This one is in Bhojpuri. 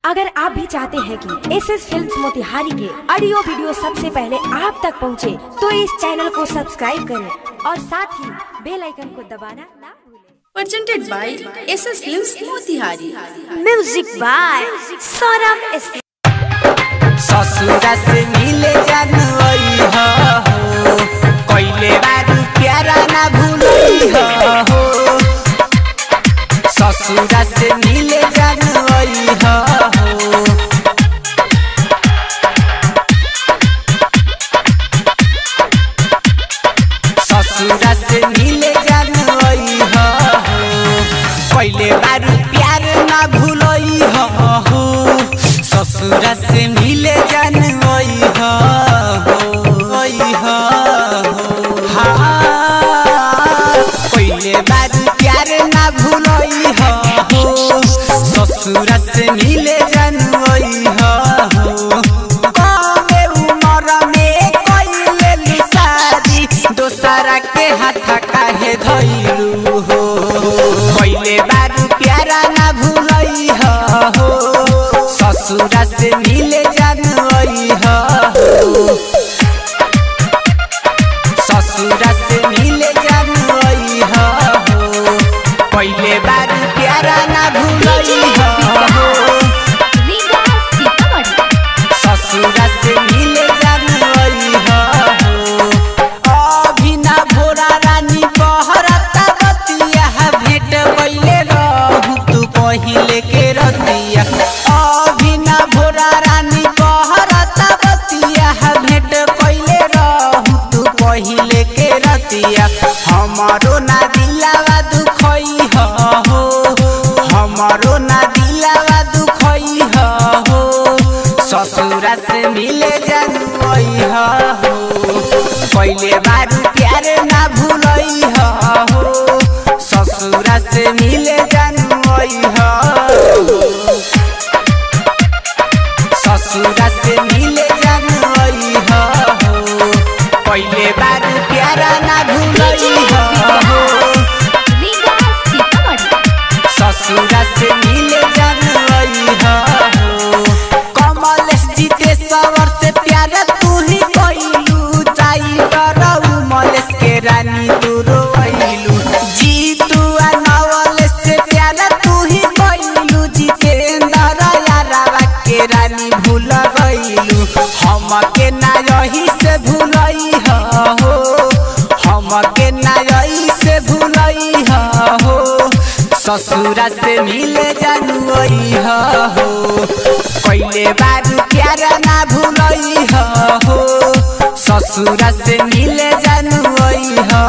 अगर आप भी चाहते हैं कि एसएस फिल्म्स मोतिहारी के ऑडियो वीडियो सबसे पहले आप तक पहुंचे, तो इस चैनल को सब्सक्राइब करें और साथ ही बेल आइकन को दबाना ना भूलें। Presented by SS Films Motihari. Music by Saurabh S. ससुरा से मिले जानवई हो, कोइले बारू प्यारा ना भूलई हो। ससुरा से मिले जानवई हो, ससुरा से मिले जानवई हो, कोइले बारू प्यार ना भूलई हो। ससुरा से मिले जानवई हो, कोइले बारू प्यार ना भूलई हो। ससुरा से मिले जानवई हो, कमे उमर में कइले शादी, दोसरा के हाथ काहे धइलू हो। कोइले बारू प्यारा ना भूलई हो, ससुरा से मिले जानवई हो। ससुरा से मिले जानवई हो, कोइले बारू प्यारा ना भूलई हो। ससुरा से मिले जानवई हो, अभी ना भोरा रानी बहरता बतिया, भेट पहिले रहू तू पहिले के रतिया। अभी ना भोरा रानी बहरता बतिया, भेट पहिले रहू तू पहिले के रतिया। हमारो ना दिलावा दुखई हो, हमारो ना दिलावा दुखई हो। ससुरा से मिले जानवई हो, पहिले बारू प्यार ना भूलई हो। ससुरा से मिले जानवई हो, ससुरा से मिले जानवई हो, पहिले बारू प्यारा ना भूलई हो। ससुरा से मिले जानवई हो, कमलेश जीते सवर से प्यारा तू ही कइलू, चाई डरऊ मलेश के रानी तू रोइलू। जीतू आ नवलेश से प्यारा तू ही कइलू, जितेंद्र यारावा के रानी भूल गइलू। हमके ना यही से भूलई हो, हमके ना यही से भूलई हो। ससुरा से मिले जानवई हो, कोइले बारू प्यारा ना भूलई हो। ससुरा से मिले जानवई हो,